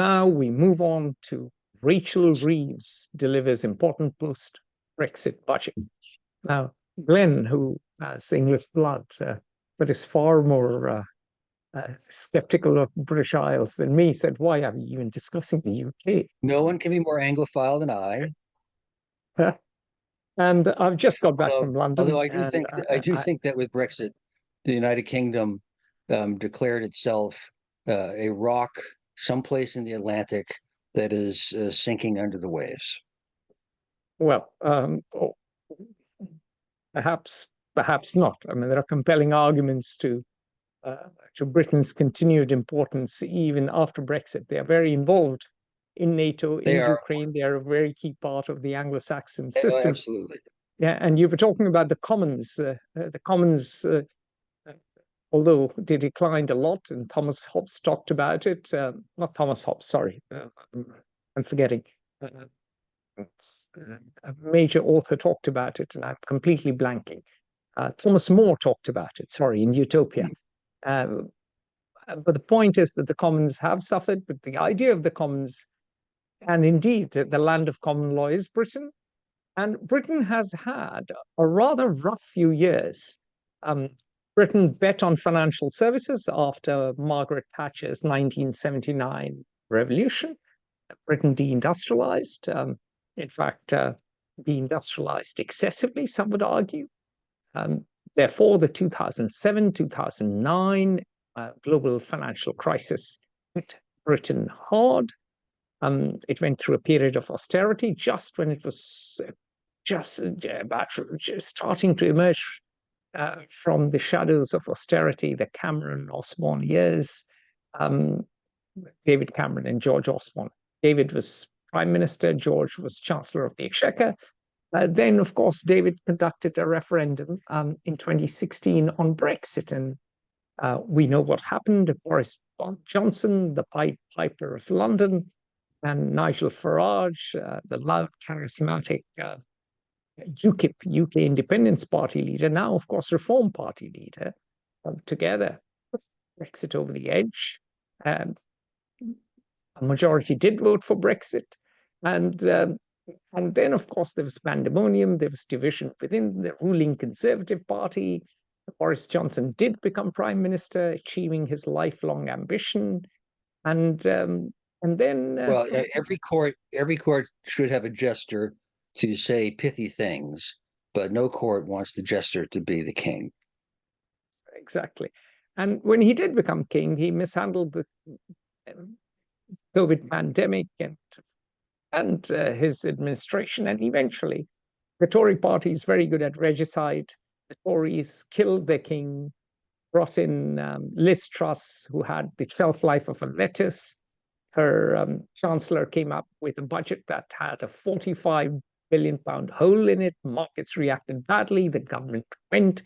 now we move on to Rachel Reeves delivers important post-Brexit budget. Now, Glenn, who has English blood, but is far more skeptical of British Isles than me, said, "Why are you even discussing the UK?" No one can be more Anglophile than I. And I've just got back from Although London, I do and think that with Brexit, the United Kingdom declared itself a rock someplace in the Atlantic that is sinking under the waves. well, perhaps not. I mean, there are compelling arguments to Britain's continued importance even after Brexit. They are very involved in NATO, They in are Ukraine. They are a very key part of the Anglo-Saxon system. absolutely. Yeah, and you were talking about the Commons. The Commons, although they declined a lot, and Thomas Hobbes talked about it. Not Thomas Hobbes, sorry. I'm forgetting. A major author talked about it, and I'm completely blanking. Thomas More talked about it, sorry, in Utopia. But the point is that the Commons have suffered, but the idea of the Commons, and indeed the land of common law, is Britain. And Britain has had a rather rough few years. Britain bet on financial services after Margaret Thatcher's 1979 revolution. Britain deindustrialized. In fact, deindustrialized excessively, some would argue. Therefore, the 2007, 2009 global financial crisis hit Britain hard. It went through a period of austerity just when it was just starting to emerge from the shadows of austerity, the Cameron-Osborne years. David Cameron and George Osborne. David was Prime Minister, George was Chancellor of the Exchequer. Then, of course, David conducted a referendum in 2016 on Brexit, and we know what happened. Boris Johnson, the Pied Piper of London, and Nigel Farage, the loud, charismatic UKIP, UK Independence Party leader, now, of course, Reform Party leader, together, Brexit over the edge. A majority did vote for Brexit, and then, of course, there was pandemonium. There was division within the ruling Conservative Party. Boris Johnson did become Prime Minister, achieving his lifelong ambition, and then well, every court should have a jester to say pithy things, but no court wants the jester to be the king. Exactly. And when he did become king, he mishandled the COVID pandemic and his administration, and eventually the Tory party is very good at regicide. The Tories killed their king, brought in Liz Truss, who had the shelf life of a lettuce. Her Chancellor came up with a budget that had a £45 billion hole in it. Markets reacted badly. The government went.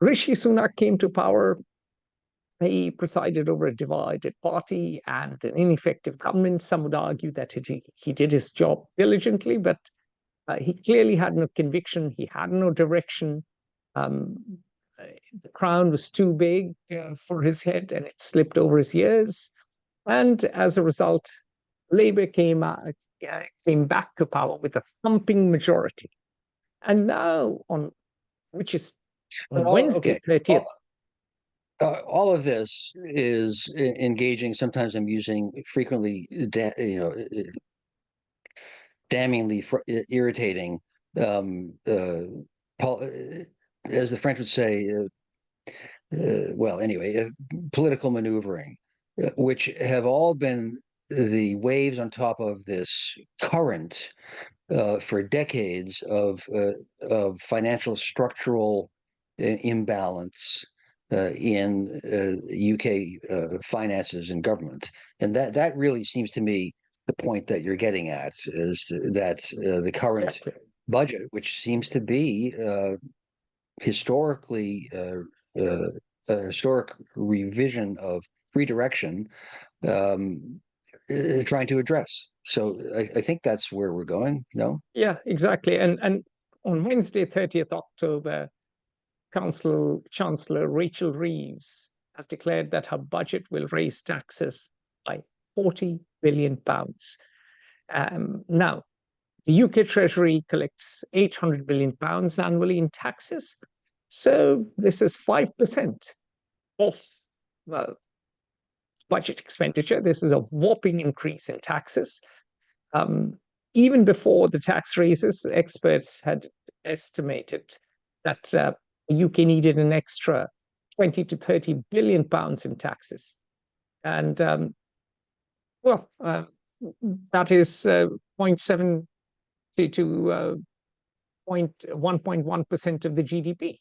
Rishi Sunak came to power. He presided over a divided party and an ineffective government. Some would argue that he did his job diligently, but he clearly had no conviction. He had no direction. The crown was too big for his head, and it slipped over his ears. And as a result, Labour came back to power with a thumping majority. And now, which is on Wednesday, 30th. All of this is engaging. Sometimes I'm using frequently, damningly irritating, as the French would say. Political maneuvering, which have all been the waves on top of this current for decades of financial structural imbalance in UK finances and government. And that really seems to me the point that you're getting at, is that the current Exactly. budget, which seems to be historically a historic revision of redirection, trying to address. So I think that's where we're going. No? Yeah, exactly. And on Wednesday, 30th October, Chancellor Rachel Reeves has declared that her budget will raise taxes by £40 billion. Now, the UK Treasury collects £800 billion annually in taxes. So this is 5% of budget expenditure. This is a whopping increase in taxes. Even before the tax raises, experts had estimated that the UK needed an extra 20 to 30 billion pounds in taxes. And that is 0.7 to 1.1% of the GDP.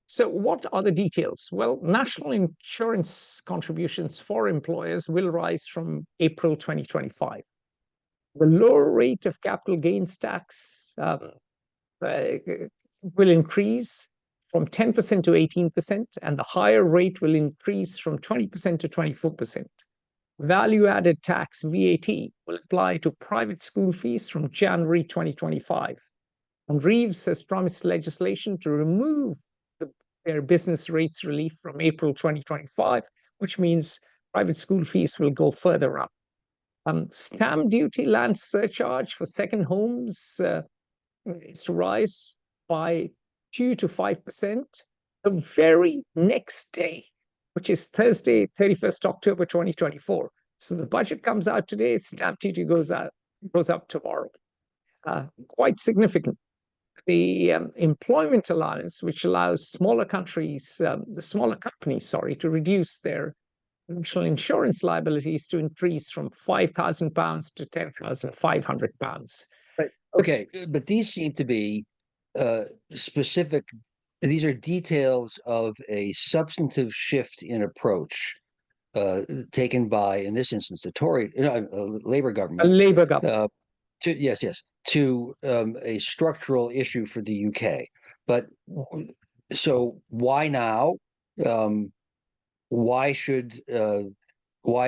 So what are the details? Well, national insurance contributions for employers will rise from April 2025. The lower rate of capital gains tax will increase from 10% to 18%, and the higher rate will increase from 20% to 24%. Value-added tax, VAT, will apply to private school fees from January 2025. And Reeves has promised legislation to remove their business rates relief from April 2025, which means private school fees will go further up. Stamp duty land surcharge for second homes is to rise by 2 to 5% the very next day, which is Thursday, 31st October 2024. So the budget comes out today, stamp duty goes up tomorrow. Quite significant. The employment allowance, which allows smaller companies, to reduce their national insurance liabilities to increase from £5,000 to £10,500. Right. Okay, but these seem to be specific. These are details of a substantive shift in approach taken by, in this instance, the Labour government. A Labour government. To a structural issue for the UK. But so why now? Why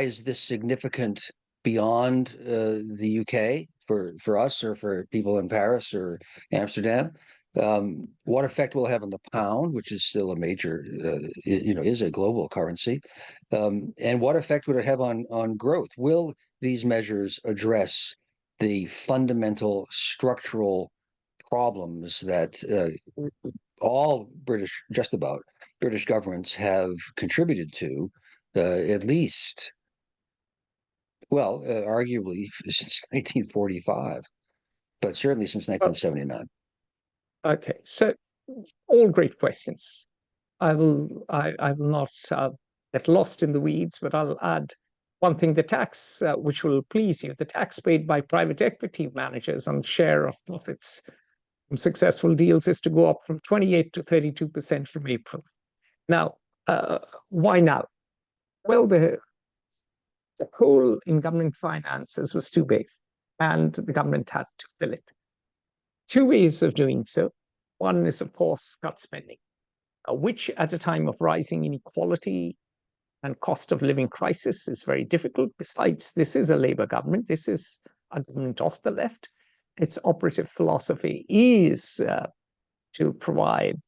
is this significant beyond the UK for us or for people in Paris or Amsterdam? What effect will it have on the pound, which is still a major, is a global currency? And what effect would it have on growth? Will these measures address the fundamental structural problems that just about British governments have contributed to, at least, arguably since 1945, but certainly since 1979. Okay, so all great questions. I will not get lost in the weeds, but I'll add one thing: the tax, which will please you, the tax paid by private equity managers on share of profits from successful deals is to go up from 28 to 32% from April. Now, why now? Well, the hole in government finances was too big, and the government had to fill it. Two ways of doing so. One is, of course, cut spending, which at a time of rising inequality and cost of living crisis is very difficult. Besides, this is a Labour government. This is a government of the left. Its operative philosophy is to provide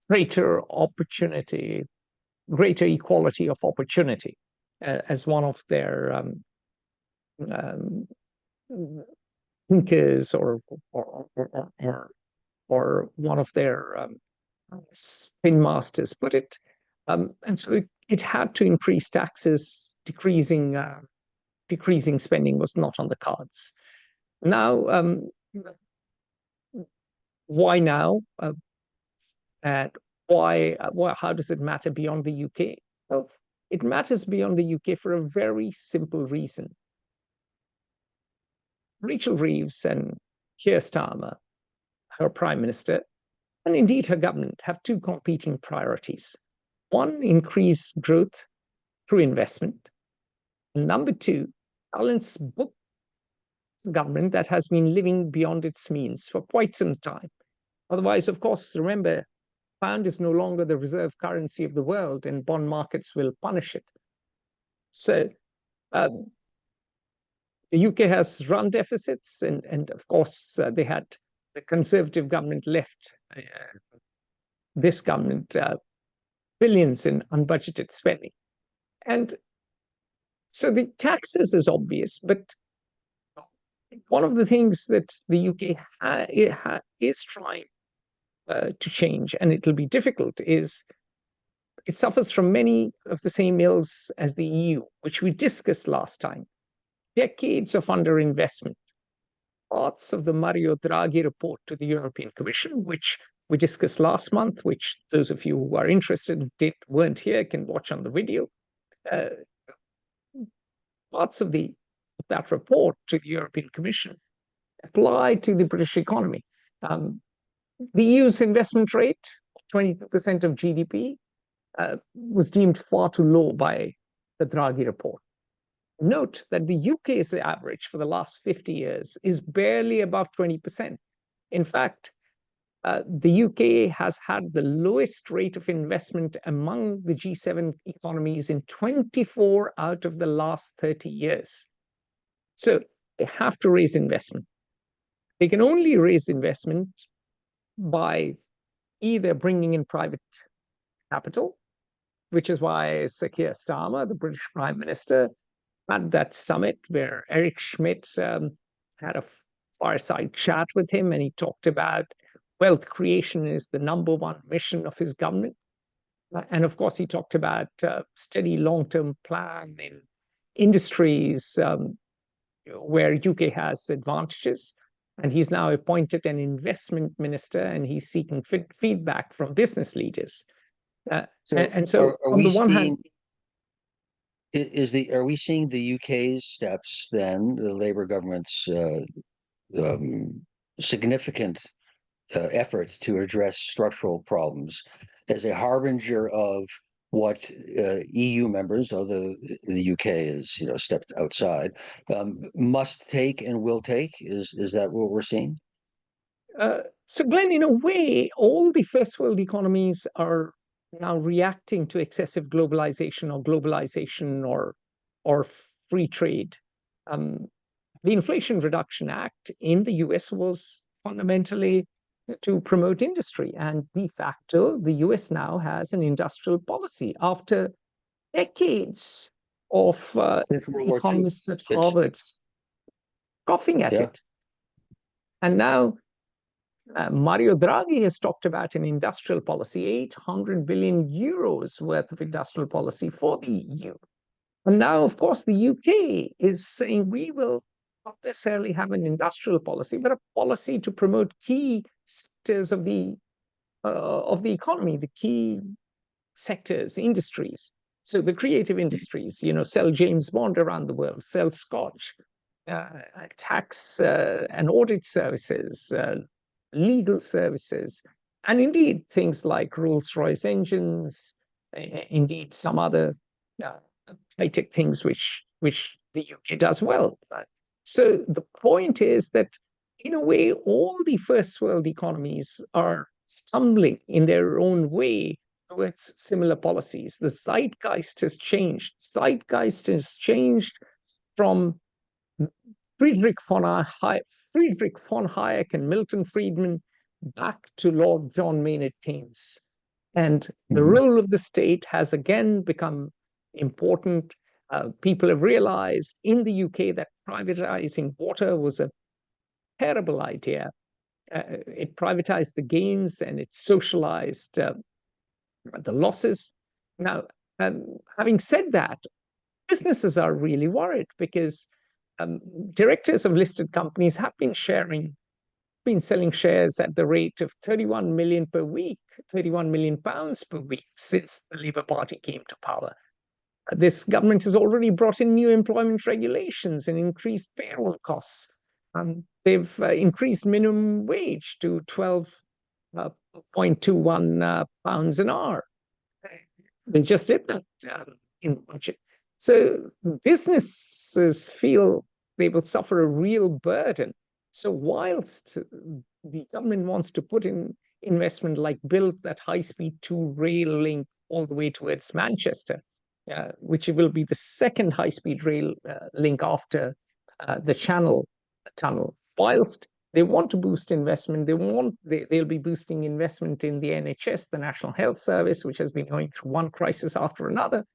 greater opportunity, greater equality of opportunity as one of their thinkers or one of their spin masters put it. And so it had to increase taxes. Decreasing spending was not on the cards. Now, why now? And why? How does it matter beyond the UK? Well, it matters beyond the UK for a very simple reason. Rachel Reeves and Keir Starmer, her prime minister, and indeed her government, have two competing priorities. One, increase growth through investment. And number two, balance book a government that has been living beyond its means for quite some time. Otherwise, of course, remember, pound is no longer the reserve currency of the world, and bond markets will punish it. So the UK has run deficits, and of course, they had the Conservative government left this government billions in unbudgeted spending. And So the taxes is obvious, but one of the things that the UK is trying to change, and it'll be difficult, is it suffers from many of the same ills as the EU, which we discussed last time. Decades of underinvestment. Parts of the Mario Draghi report to the European Commission, which we discussed last month, which those of you who are interested weren't here can watch on the video. Parts of that report to the European Commission apply to the British economy. The EU's investment rate, 22% of GDP, was deemed far too low by the Draghi report. Note that the UK's average for the last 50 years is barely above 20%. In fact, the UK has had the lowest rate of investment among the G7 economies in 24 out of the last 30 years. So they have to raise investment. They can only raise investment by either bringing in private capital, which is why Sir Keir Starmer, the British Prime Minister, had that summit where Eric Schmidt had a fireside chat with him, and he talked about wealth creation is the number one mission of his government. And of course, he talked about steady long-term plan in industries where UK has advantages. And he's now appointed an investment minister, and he's seeking feedback from business leaders. So on the one hand, are we seeing the UK's steps then, the Labour government's significant effort to address structural problems, as a harbinger of what EU members, although the UK is stepped outside, must take and will take? Is that what we're seeing? So Glenn, in a way, all the first world economies are now reacting to excessive globalization or free trade. The Inflation Reduction Act in the US was fundamentally to promote industry, and de facto, the US now has an industrial policy after decades of economists at Harvard scoffing at it. And now Mario Draghi has talked about an industrial policy, 800 billion euros worth of industrial policy for the EU. And now, of course, the UK is saying we will not necessarily have an industrial policy, but a policy to promote key sectors of the economy, the key sectors, industries. So the creative industries, sell James Bond around the world, sell Scotch, tax and audit services, legal services, and indeed things like Rolls-Royce engines, indeed some other high-tech things which the UK does well. So the point is that, in a way, all the first world economies are stumbling in their own way towards similar policies. The zeitgeist has changed. Zeitgeist has changed from Friedrich von Hayek and Milton Friedman back to Lord John Maynard Keynes. And the role of the state has again become important. People have realized in the UK that privatizing water was a terrible idea. It privatized the gains and it socialized the losses. Now, having said that, businesses are really worried because directors of listed companies have been selling shares at the rate of 31 million per week, 31 million pounds per week since the Labour Party came to power. This government has already brought in new employment regulations and increased payroll costs. They've increased minimum wage to 12.21 pounds an hour. They just did that in the budget. So businesses feel they will suffer a real burden. So whilst the government wants to put in investment like build that high-speed 2 rail link all the way towards Manchester, which will be the second high-speed rail link after the Channel Tunnel, whilst they want to boost investment, they'll be boosting investment in the NHS, the National Health Service, which has been going through one crisis after another.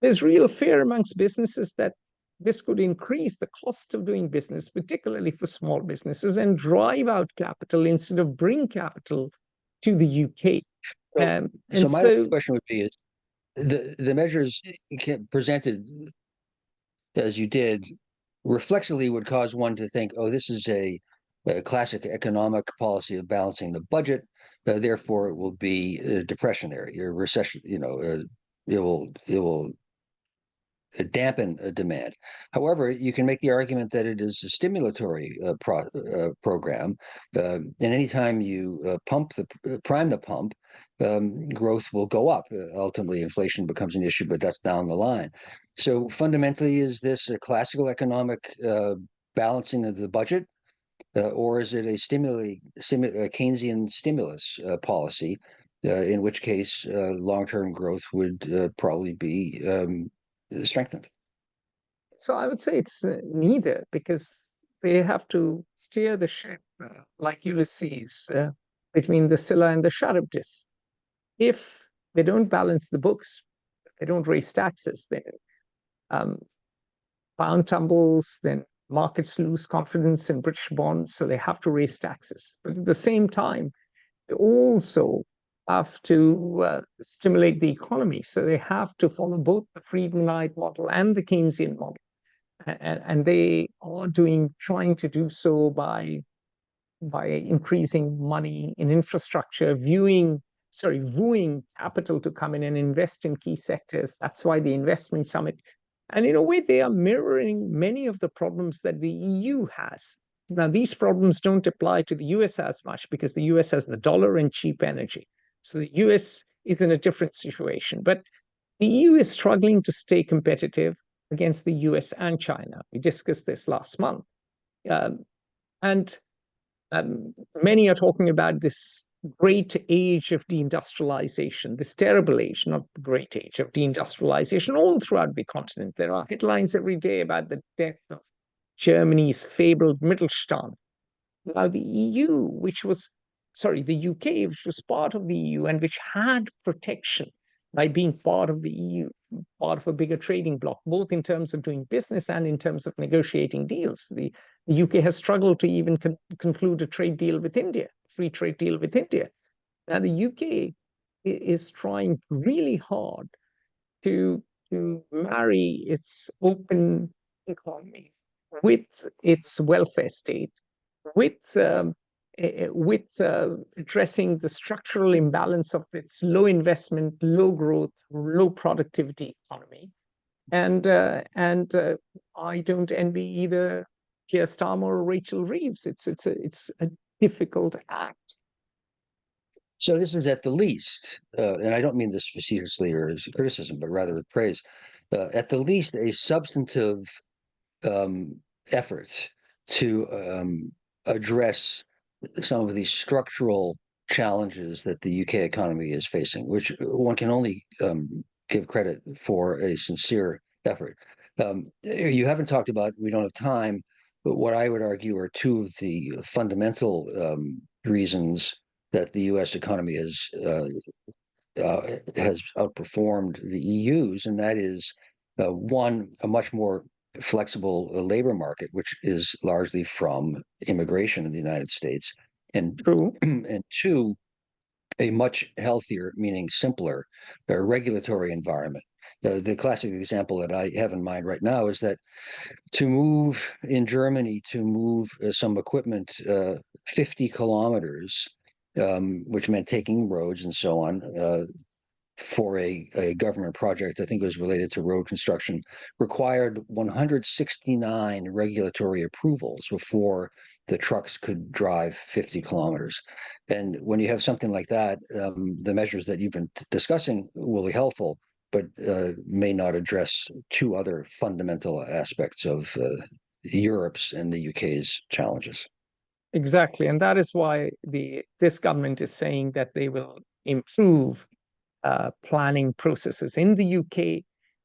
there's real fear amongst businesses that this could increase the cost of doing business, particularly for small businesses, and drive out capital instead of bring capital to the UK. So, And my last so, question would be: is the measures presented as you did reflexively would cause one to think, oh, this is a classic economic policy of balancing the budget. Therefore, it will be depressionary or recession. It will dampen demand. However, you can make the argument that it is a stimulatory program, and anytime you prime the pump, growth will go up. Ultimately, inflation becomes an issue, but that's down the line. So fundamentally, is this a classical economic balancing of the budget, or is it a Keynesian stimulus policy? In which case, long-term growth would probably be strengthened. so I would say it's neither, because they have to steer the ship like Ulysses between the Scylla and the Charybdis. If they don't balance the books, they don't raise taxes, then um, pound tumbles, then markets lose confidence in British bonds, so they have to raise taxes. But at the same time, they also have to stimulate the economy. So they have to follow both the Friedmanite model and the Keynesian model. And they are trying to do so by increasing money in infrastructure, wooing capital to come in and invest in key sectors. That's why the investment summit. And in a way, they are mirroring many of the problems that the EU has. Now, these problems don't apply to the US as much because the US has the dollar and cheap energy. So the US is in a different situation. But the EU is struggling to stay competitive against the US and China. We discussed this last month. And many are talking about this great age of deindustrialization, this terrible age, not the great age of deindustrialization, all throughout the continent. There are headlines every day about the death of Germany's fabled Mittelstand. Now, the EU, the UK, which was part of the EU and which had protection by being part of the EU, part of a bigger trading bloc, both in terms of doing business and in terms of negotiating deals. The UK has struggled to even conclude a trade deal with India, free trade deal with India. Now, the UK is trying really hard to marry its open economy with its welfare state, with addressing the structural imbalance of its low investment, low growth, low productivity economy. And I don't envy either Keir Starmer or Rachel Reeves. It's a difficult act. So this is at the least, and I don't mean this facetiously or as criticism, but rather with praise, at the least a substantive effort to address some of these structural challenges that the UK economy is facing, which one can only give credit for a sincere effort. You haven't talked about, we don't have time, but what I would argue are two of the fundamental reasons that the US economy has outperformed the EU's, and that is one, a much more flexible labor market, which is largely from immigration in the United States, and True. and two, a much healthier, meaning simpler, regulatory environment. The classic example that I have in mind right now is that to move in Germany, to move some equipment 50 kilometers, which meant taking roads and so on, for a government project, I think it was related to road construction, required 169 regulatory approvals before the trucks could drive 50 kilometers. And when you have something like that, the measures that you've been discussing will be helpful, but may not address two other fundamental aspects of Europe's and the UK's challenges. Exactly. And that is why this government is saying that they will improve planning processes in the UK.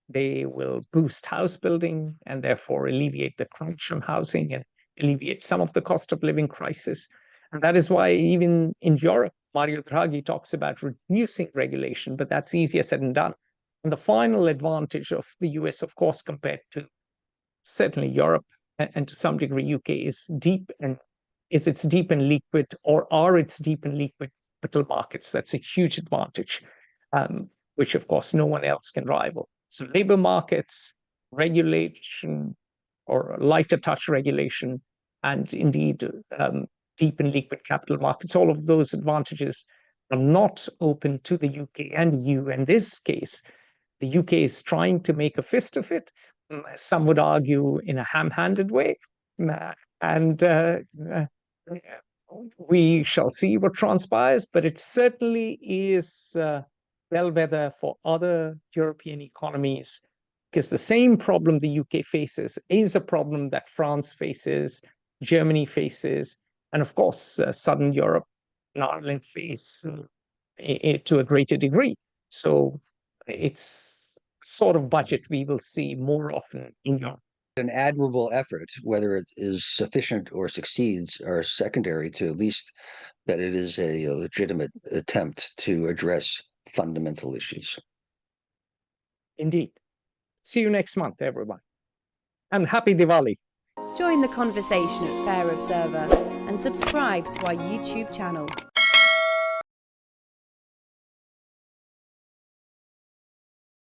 They will boost house building and therefore alleviate the crunch on housing and alleviate some of the cost of living crisis. And that is why even in Europe, Mario Draghi talks about reducing regulation, but that's easier said than done. And the final advantage of the US, of course, compared to certainly Europe and to some degree UK, is its deep and liquid, or are its deep and liquid capital markets. That's a huge advantage, which of course no one else can rival. So labor markets, regulation, or lighter touch regulation, and indeed deep and liquid capital markets, all of those advantages are not open to the UK and EU. In this case, the UK is trying to make a fist of it. Some would argue in a ham-handed way. And we shall see what transpires, but it certainly is bellwether for other European economies, because the same problem the UK faces is a problem that France faces, Germany faces, and of course, Southern Europe and Ireland face to a greater degree. So it's sort of budget we will see more often in Europe. An admirable effort, whether it is sufficient or succeeds, are secondary to at least that it is a legitimate attempt to address fundamental issues. Indeed. See you next month, everyone. And happy Diwali. Join the conversation at Fair Observer and subscribe to our YouTube channel.